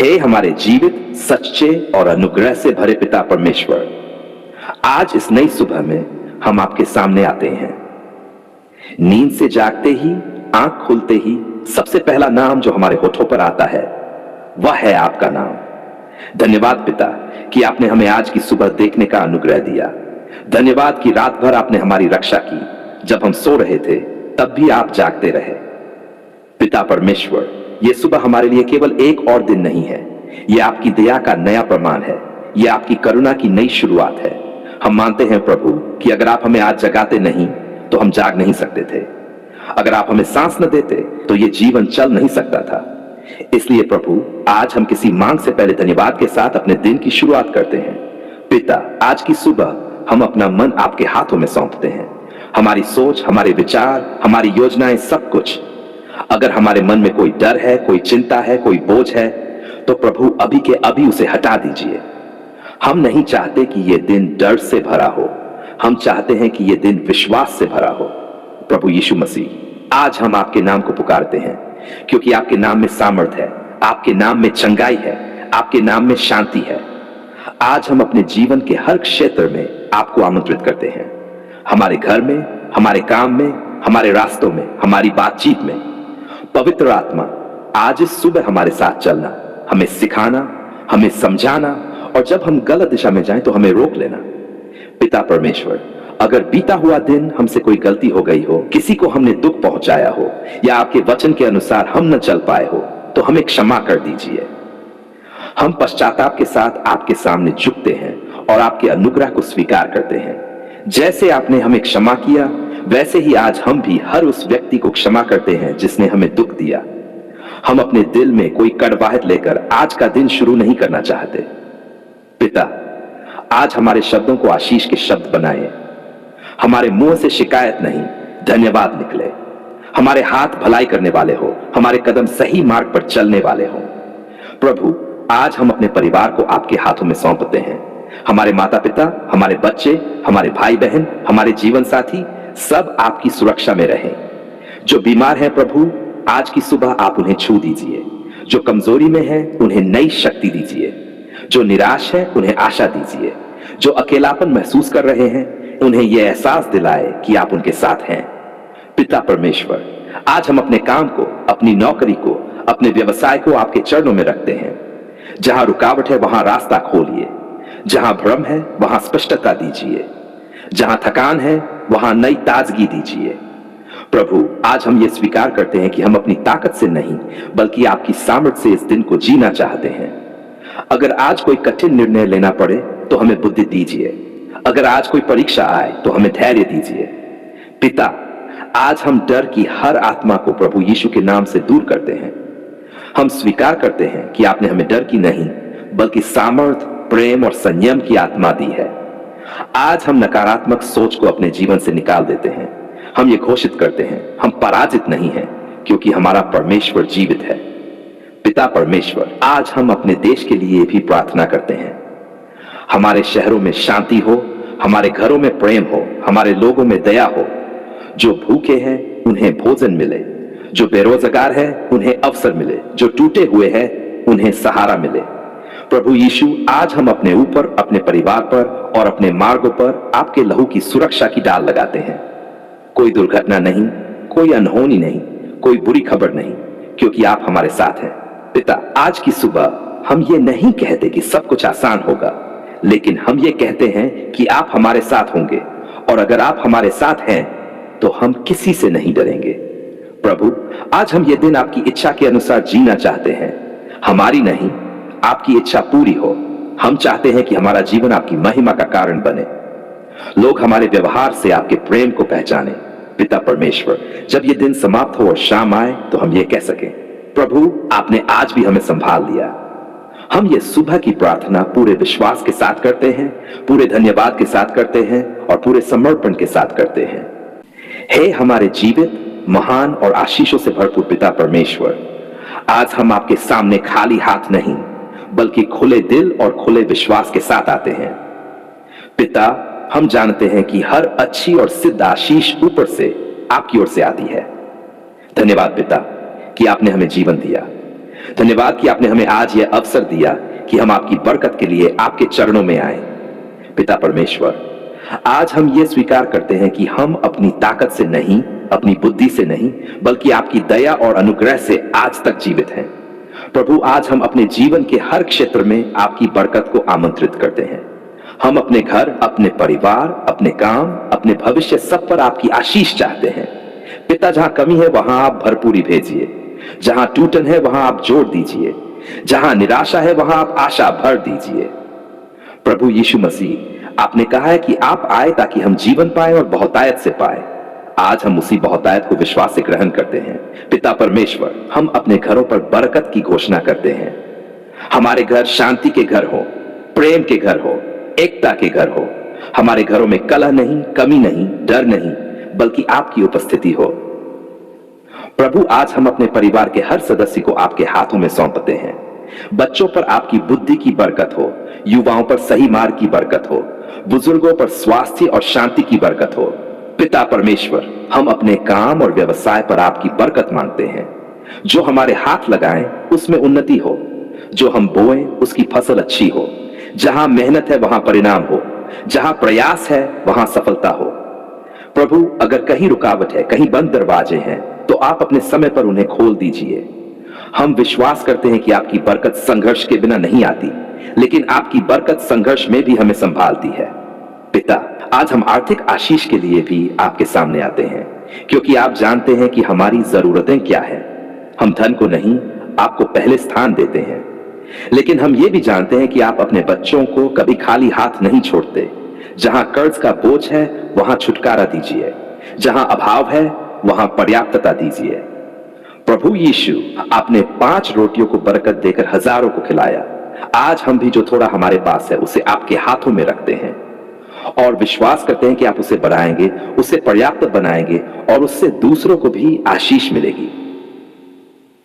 हे हमारे जीवित, सच्चे और अनुग्रह से भरे पिता परमेश्वर, आज इस नई सुबह में हम आपके सामने आते हैं। नींद से जागते ही, आंख खुलते ही सबसे पहला नाम जो हमारे होठों पर आता है वह है आपका नाम। धन्यवाद पिता कि आपने हमें आज की सुबह देखने का अनुग्रह दिया। धन्यवाद कि रात भर आपने हमारी रक्षा की। जब हम सो रहे थे तब भी आप जागते रहे। पिता परमेश्वर, यह सुबह हमारे लिए केवल एक और दिन नहीं है, यह आपकी दया का नया प्रमाण है, यह आपकी करुणा की नई शुरुआत है। हम मानते हैं प्रभु कि अगर आप हमें आज जगाते नहीं तो हम जाग नहीं सकते थे। अगर आप हमें सांस न देते तो यह जीवन चल नहीं सकता था। इसलिए प्रभु, आज हम किसी मांग से पहले धन्यवाद के साथ अपने दिन की शुरुआत करते हैं। पिता, आज की सुबह हम अपना मन आपके हाथों में सौंपते हैं। हमारी सोच, हमारे विचार, हमारी योजनाएं, सब कुछ। अगर हमारे मन में कोई डर है, कोई चिंता है, कोई बोझ है, तो प्रभु अभी के अभी उसे हटा दीजिए। हम नहीं चाहते कि यह दिन डर से भरा हो, हम चाहते हैं कि यह दिन विश्वास से भरा हो। प्रभु यीशु मसीह, आज हम आपके नाम को पुकारते हैं क्योंकि आपके नाम में सामर्थ है, आपके नाम में चंगाई है, आपके नाम में शांति है। आज हम अपने जीवन के हर क्षेत्र में आपको आमंत्रित करते हैं। हमारे घर में, हमारे काम में, हमारे रास्तों में, हमारी बातचीत में। पवित्र आत्मा, आज इस सुबह हमारे साथ चलना, हमें सिखाना, हमें समझाना, और जब हम गलत दिशा में जाएं तो हमें रोक लेना। पिता परमेश्वर, अगर बीता हुआ दिन हमसे कोई गलती हो गई हो, किसी को हमने दुख पहुंचाया हो, या आपके वचन के अनुसार हम न चल पाए हो, तो हमें क्षमा कर दीजिए। हम पश्चाताप के साथ आपके सामने झुकते हैं और आपके अनुग्रह को स्वीकार करते हैं। जैसे आपने हमें क्षमा किया, वैसे ही आज हम भी हर उस व्यक्ति को क्षमा करते हैं जिसने हमें दुख दिया। हम अपने दिल में कोई कड़वाहट लेकर आज का दिन शुरू नहीं करना चाहते। पिता, आज हमारे शब्दों को आशीष के शब्द बनाए। हमारे मुंह से शिकायत नहीं, धन्यवाद निकले। हमारे हाथ भलाई करने वाले हो, हमारे कदम सही मार्ग पर चलने वाले हो। प्रभु, आज हम अपने परिवार को आपके हाथों में सौंपते हैं। हमारे माता पिता, हमारे बच्चे, हमारे भाई बहन, हमारे जीवन साथी, सब आपकी सुरक्षा में रहें। जो बीमार हैं प्रभु, आज की सुबह आप उन्हें छू दीजिए। जो कमजोरी में है उन्हें नई शक्ति दीजिए। जो निराश है उन्हें आशा दीजिए। जो अकेलापन महसूस कर रहे हैं उन्हें यह एहसास दिलाए कि आप उनके साथ हैं। पिता परमेश्वर, आज हम अपने काम को, अपनी नौकरी को, अपने व्यवसाय को आपके चरणों में रखते हैं। जहां रुकावट है वहां रास्ता खोलिए। जहां भ्रम है वहां स्पष्टता दीजिए। जहां थकान है वहां नई ताजगी दीजिए। प्रभु, आज हम ये स्वीकार करते हैं कि हम अपनी ताकत से नहीं बल्कि आपकी सामर्थ्य से इस दिन को जीना चाहते हैं। अगर आज कोई कठिन निर्णय लेना पड़े तो हमें बुद्धि दीजिए। अगर आज कोई परीक्षा आए तो हमें धैर्य दीजिए। पिता, आज हम डर की हर आत्मा को प्रभु यीशु के नाम से दूर करते हैं। हम स्वीकार करते हैं कि आपने हमें डर की नहीं बल्कि सामर्थ, प्रेम और संयम की आत्मा दी है। आज हम नकारात्मक सोच को अपने जीवन से निकाल देते हैं। हम ये घोषित करते हैं, हम पराजित नहीं हैं क्योंकि हमारा परमेश्वर जीवित है। पिता परमेश्वर, आज हम अपने देश के लिए भी प्रार्थना करते हैं। हमारे शहरों में शांति हो, हमारे घरों में प्रेम हो, हमारे लोगों में दया हो। जो भूखे हैं उन्हें भोजन मिले, जो बेरोजगार है उन्हें अवसर मिले, जो टूटे हुए हैं उन्हें सहारा मिले। प्रभु यीशु, आज हम अपने ऊपर, अपने परिवार पर और अपने मार्गों पर आपके लहू की सुरक्षा की डाल लगाते हैं। कोई दुर्घटना नहीं, कोई अनहोनी नहीं, कोई बुरी खबर नहीं, क्योंकि आप हमारे साथ हैं। पिता, आज की सुबह हम ये नहीं कहते कि सब कुछ आसान होगा, लेकिन हम ये कहते हैं कि आप हमारे साथ होंगे, और अगर आप हमारे साथ हैं तो हम किसी से नहीं डरेंगे। प्रभु, आज हम ये दिन आपकी इच्छा के अनुसार जीना चाहते हैं। हमारी नहीं, आपकी इच्छा पूरी हो। हम चाहते हैं कि हमारा जीवन आपकी महिमा का कारण बने। लोग हमारे व्यवहार से आपके प्रेम को पहचाने। पिता परमेश्वर, जब ये दिन समाप्त हो और शाम आए तो हम ये कह सकें, प्रभु, आपने आज भी हमें संभाल लिया। हम ये सुबह की प्रार्थना पूरे विश्वास के साथ करते हैं, पूरे धन्यवाद के साथ करते हैं और पूरे समर्पण के साथ करते हैं। हे हमारे जीवित, महान और आशीषों से भरपूर पिता परमेश्वर, आज हम आपके सामने खाली हाथ नहीं बल्कि खुले दिल और खुले विश्वास के साथ आते हैं। पिता, हम जानते हैं कि हर अच्छी और सिद्ध आशीष ऊपर से आपकी ओर से आती है। धन्यवाद पिता कि आपने हमें जीवन दिया। धन्यवाद कि आपने हमें आज यह अवसर दिया कि हम आपकी बरकत के लिए आपके चरणों में आए। पिता परमेश्वर, आज हम ये स्वीकार करते हैं कि हम अपनी ताकत से नहीं, अपनी बुद्धि से नहीं, बल्कि आपकी दया और अनुग्रह से आज तक जीवित हैं। प्रभु, आज हम अपने जीवन के हर क्षेत्र में आपकी बरकत को आमंत्रित करते हैं। हम अपने घर, अपने परिवार, अपने काम, अपने भविष्य, सब पर आपकी आशीष चाहते हैं। पिता, जहां कमी है वहां आप भरपूरी भेजिए, जहां टूटन है वहां आप जोड़ दीजिए, जहां निराशा है वहां आप आशा भर दीजिए। प्रभु यीशु मसीह, आपने कहा है कि आप आए ताकि हम जीवन पाए और बहुतायत से पाए। आज हम उसी बहुतायत को विश्वास से ग्रहण करते हैं। पिता परमेश्वर, हम अपने घरों पर बरकत की घोषणा करते हैं। हमारे घर शांति के घर हो, प्रेम के घर हो, एकता के घर हो। हमारे घरों में कलह नहीं, कमी नहीं, डर नहीं, बल्कि आपकी उपस्थिति हो। प्रभु, आज हम अपने परिवार के हर सदस्य को आपके हाथों में सौंपते हैं। बच्चों पर आपकी बुद्धि की बरकत हो, युवाओं पर सही मार्ग की बरकत हो, बुजुर्गों पर स्वास्थ्य और शांति की बरकत हो। पिता परमेश्वर, हम अपने काम और व्यवसाय पर आपकी बरकत मांगते हैं। जो हमारे हाथ लगाएं उसमें उन्नति हो, जो हम बोएं उसकी फसल अच्छी हो। जहां मेहनत है वहां परिणाम हो, जहां प्रयास है वहां सफलता हो। प्रभु, अगर कहीं रुकावट है, कहीं बंद दरवाजे हैं, तो आप अपने समय पर उन्हें खोल दीजिए। हम विश्वास करते हैं कि आपकी बरकत संघर्ष के बिना नहीं आती, लेकिन आपकी बरकत संघर्ष में भी हमें संभालती है। पिता, आज हम आर्थिक आशीष के लिए भी आपके सामने आते हैं, क्योंकि आप जानते हैं कि हमारी जरूरतें क्या है। हम धन को नहीं, आपको पहले स्थान देते हैं, लेकिन हम ये भी जानते हैं कि आप अपने बच्चों को कभी खाली हाथ नहीं छोड़ते। जहां कर्ज का बोझ है वहां छुटकारा दीजिए, जहां अभाव है वहां पर्याप्तता दीजिए। प्रभु यीशु, आपने 5 रोटियों को बरकत देकर हजारों को खिलाया। आज हम भी जो थोड़ा हमारे पास है उसे आपके हाथों में रखते हैं और विश्वास करते हैं कि आप उसे बढ़ाएंगे, उसे पर्याप्त बनाएंगे और उससे दूसरों को भी आशीष मिलेगी।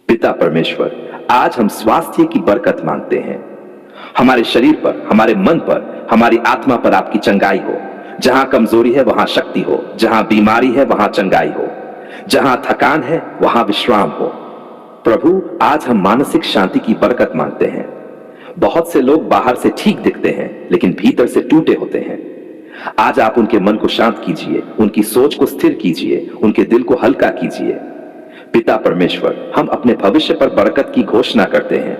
पिता परमेश्वर, आज हम स्वास्थ्य की बरकत मांगते हैं। हमारे शरीर पर, हमारे मन पर, हमारी आत्मा पर आपकी चंगाई हो। जहां कमजोरी है वहां शक्ति हो, जहां बीमारी है वहां चंगाई हो, जहां थकान है वहां विश्राम हो। प्रभु, आज हम मानसिक शांति की बरकत मांगते हैं। बहुत से लोग बाहर से ठीक दिखते हैं लेकिन भीतर से टूटे होते हैं। आज आप उनके मन को शांत कीजिए, उनकी सोच को स्थिर कीजिए, उनके दिल को हल्का कीजिए। पिता परमेश्वर, हम अपने भविष्य पर बरकत की घोषणा करते हैं।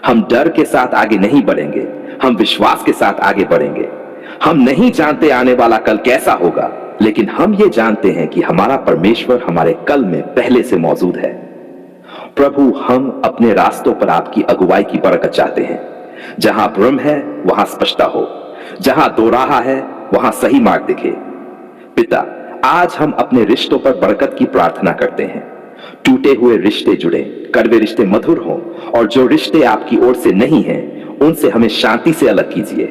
हम डर के साथ आगे नहीं बढ़ेंगे, हम विश्वास के साथ आगे बढ़ेंगे। हम नहीं जानते आने वाला कल कैसा होगा, लेकिन हम ये जानते हैं कि हमारा परमेश्वर हमारे कल में पहले से मौजूद है। प्रभु, हम अपने रास्तों पर आपकी अगुवाई की बरकत चाहते हैं। जहां भ्रम है वहां स्पष्टता हो, जहां दोराहा है वहां सही मार्ग दिखे। पिता, आज हम अपने रिश्तों पर बरकत की प्रार्थना करते हैं। टूटे हुए रिश्ते जुड़े, कड़वे रिश्ते मधुर हों, और जो रिश्ते आपकी ओर से नहीं हैं उनसे हमें शांति से अलग कीजिए।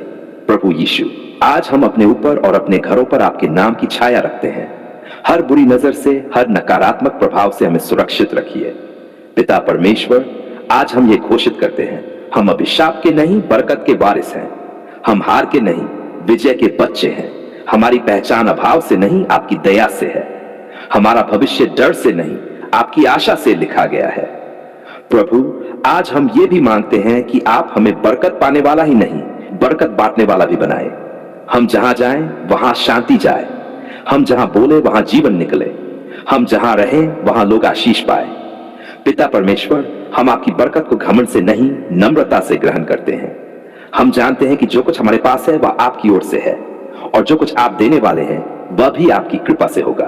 प्रभु यीशु, आज हम अपने ऊपर और अपने घरों पर आपके नाम की छाया रखते हैं। हर बुरी नजर से, हर नकारात्मक प्रभाव से हमें सुरक्षित रखिए। पिता परमेश्वर, आज हम ये घोषित करते हैं, हम अभिशाप के नहीं बरकत के वारिस हैं। हम हार के नहीं विजय के बच्चे हैं। हमारी पहचान अभाव से नहीं आपकी दया से है। हमारा भविष्य डर से नहीं आपकी आशा से लिखा गया है। प्रभु, आज हम ये भी मांगते हैं कि आप हमें बरकत पाने वाला ही नहीं, बरकत बांटने वाला भी बनाए। हम जहां जाएं वहां शांति जाए, हम जहां बोले वहां जीवन निकले, हम जहां रहें वहां लोग आशीष पाए। पिता परमेश्वर, हम आपकी बरकत को घमंड से नहीं, नम्रता से ग्रहण करते हैं। हम जानते हैं कि जो कुछ हमारे पास है वह आपकी ओर से है, और जो कुछ आप देने वाले हैं वह भी आपकी कृपा से होगा।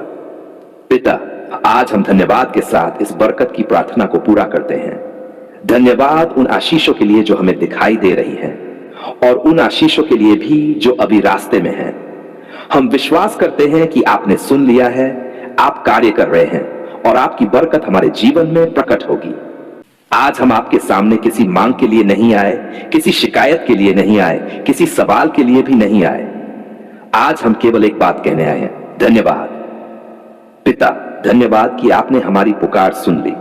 पिता, आज हम धन्यवाद के साथ इस बरकत की प्रार्थना को पूरा करते हैं। धन्यवाद उन आशीषों के लिए जो हमें दिखाई दे रही हैं, और उन आशीषों के लिए भी जो अभी रास्ते में हैं। हम विश्वास करते हैं कि आपने सुन लिया है, आप कार्य कर रहे हैं, और आपकी बरकत हमारे जीवन में प्रकट होगी। आज हम आपके सामने किसी मांग के लिए नहीं आए, किसी शिकायत के लिए नहीं आए, किसी सवाल के लिए भी नहीं आए। आज हम केवल एक बात कहने आए हैं, धन्यवाद। पिता, धन्यवाद कि आपने हमारी पुकार सुन ली।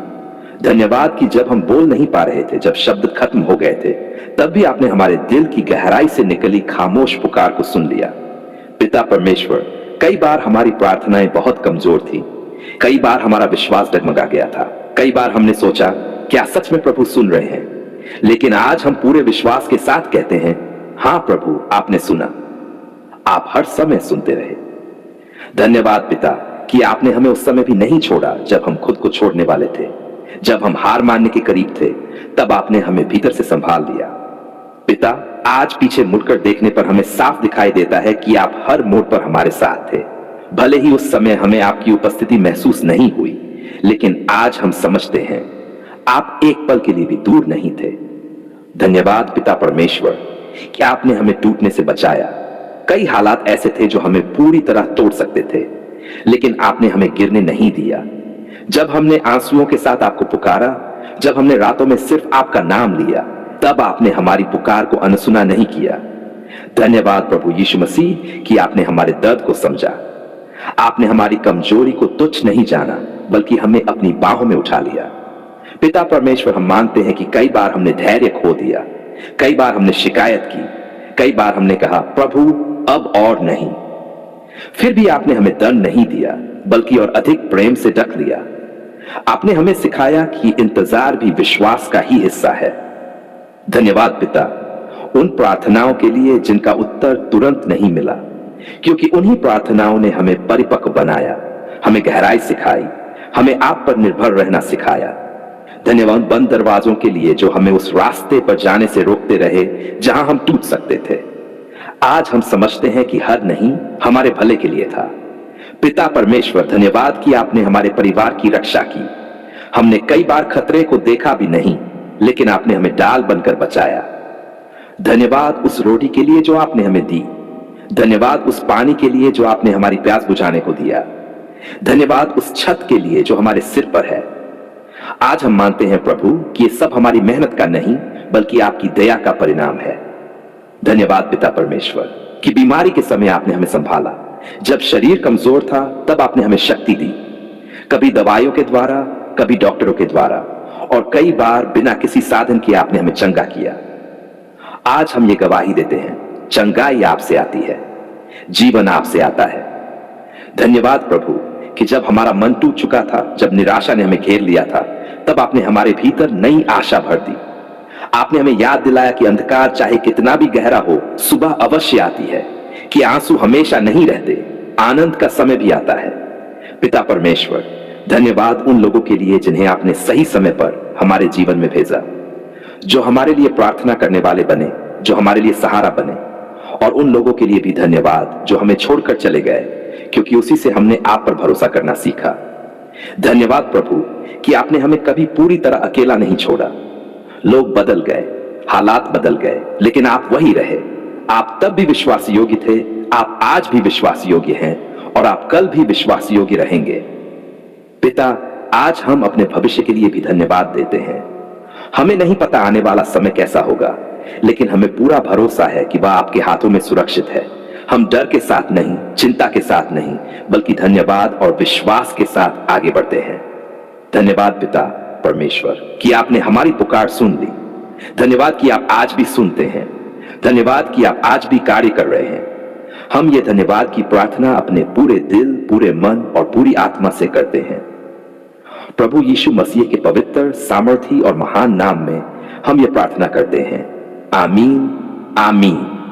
धन्यवाद कि जब हम बोल नहीं पा रहे थे, जब शब्द खत्म हो गए थे, तब भी आपने हमारे दिल की गहराई से निकली खामोश पुकार को सुन लिया। पिता परमेश्वर, कई बार हमारी प्रार्थनाएं बहुत कमजोर थी, कई बार हमारा विश्वास डगमगा गया था, कई बार हमने सोचा क्या सच में प्रभु सुन रहे हैं? लेकिन आज हम पूरे विश्वास के साथ कहते हैं, हां प्रभु, आपने सुना। आप हर समय सुनते रहे। धन्यवाद पिता कि आपने हमें उस समय भी नहीं छोड़ा जब हम खुद को छोड़ने वाले थे। जब हम हार मानने के करीब थे, तब आपने हमें भीतर से संभाल लिया। पिता, आज पीछे मुड़कर देखने पर हमें साफ दिखाई देता है कि आप हर मोड़ पर हमारे साथ थे। भले ही उस समय हमें आपकी उपस्थिति महसूस नहीं हुई, लेकिन आज हम समझते हैं आप एक पल के लिए भी दूर नहीं थे। धन्यवाद पिता परमेश्वर कि आपने हमें टूटने से बचाया। कई हालात ऐसे थे जो हमें पूरी तरह तोड़ सकते थे, लेकिन आपने हमें गिरने नहीं दिया। जब हमने आंसुओं के साथ आपको पुकारा, जब हमने रातों में सिर्फ आपका नाम लिया, तब आपने हमारी पुकार को अनसुना नहीं किया। धन्यवाद प्रभु यीशु मसीह कि आपने हमारे दर्द को समझा। आपने हमारी कमजोरी को तुच्छ नहीं जाना, बल्कि हमें अपनी बाहों में उठा लिया। पिता परमेश्वर, हम मानते हैं कि कई बार हमने धैर्य खो दिया, कई बार हमने शिकायत की, कई बार हमने कहा प्रभु अब और नहीं। फिर भी आपने हमें दंड नहीं दिया, बल्कि और अधिक प्रेम से ढक लिया। आपने हमें सिखाया कि इंतजार भी विश्वास का ही हिस्सा है। धन्यवाद पिता उन प्रार्थनाओं के लिए जिनका उत्तर तुरंत नहीं मिला, क्योंकि उन्हीं प्रार्थनाओं ने हमें परिपक्व बनाया, हमें गहराई सिखाई, हमें आप पर निर्भर रहना सिखाया। धन्यवाद बंद दरवाजों के लिए जो हमें उस रास्ते पर जाने से रोकते रहे जहां हम टूट सकते थे। आज हम समझते हैं कि हर नहीं हमारे भले के लिए था। पिता परमेश्वर, धन्यवाद कि आपने हमारे परिवार की रक्षा की। हमने कई बार खतरे को देखा भी नहीं, लेकिन आपने हमें डाल बनकर बचाया। धन्यवाद उस रोटी के लिए जो आपने हमें दी। धन्यवाद उस पानी के लिए जो आपने हमारी प्यास बुझाने को दिया। धन्यवाद उस छत के लिए जो हमारे सिर पर है। आज हम मानते हैं प्रभु कि ये सब हमारी मेहनत का नहीं, बल्कि आपकी दया का परिणाम है। धन्यवाद पिता परमेश्वर कि बीमारी के समय आपने हमें संभाला। जब शरीर कमजोर था, तब आपने हमें शक्ति दी, कभी दवाइयों के द्वारा, कभी डॉक्टरों के द्वारा, और कई बार बिना किसी साधन के आपने हमें चंगा किया। आज हम ये गवाही देते हैं, चंगाई आपसे आती है, जीवन आपसे आता है। धन्यवाद प्रभु कि जब हमारा मन टूट चुका था, जब निराशा ने हमें घेर लिया था, तब आपने हमारे भीतर नई आशा भर दी। आपने हमें याद दिलाया कि अंधकार चाहे कितना भी गहरा हो, सुबह अवश्य आती है, कि आंसू हमेशा नहीं रहते, आनंद का समय भी आता है। पिता परमेश्वर, धन्यवाद उन लोगों के लिए जिन्हें आपने सही समय पर हमारे जीवन में भेजा, जो हमारे लिए प्रार्थना करने वाले बने, जो हमारे लिए सहारा बने। और उन लोगों के लिए भी धन्यवाद जो हमें छोड़कर चले गए, क्योंकि उसी से हमने आप पर भरोसा करना सीखा। धन्यवाद प्रभु कि आपने हमें कभी पूरी तरह अकेला नहीं छोड़ा। लोग बदल गए, हालात बदल गए, लेकिन आप वही रहे। आप तब भी विश्वास योग्य थे, आप आज भी विश्वास योग्य हैं, और आप कल भी विश्वास योग्य रहेंगे। पिता, आज हम अपने भविष्य के लिए भी धन्यवाद देते हैं। हमें नहीं पता आने वाला समय कैसा होगा, लेकिन हमें पूरा भरोसा है कि वह आपके हाथों में सुरक्षित है। हम डर के साथ नहीं, चिंता के साथ नहीं, बल्कि धन्यवाद और विश्वास के साथ आगे बढ़ते हैं। धन्यवाद पिता परमेश्वर कि आपने हमारी पुकार सुन ली। धन्यवाद कि आप आज भी सुनते हैं। धन्यवाद कि आप आज भी कार्य कर रहे हैं। हम ये धन्यवाद की प्रार्थना अपने पूरे दिल, पूरे मन और पूरी आत्मा से करते हैं। प्रभु यीशु मसीह के पवित्र, सामर्थी और महान नाम में हम ये प्रार्थना करते हैं। आमीन, आमीन।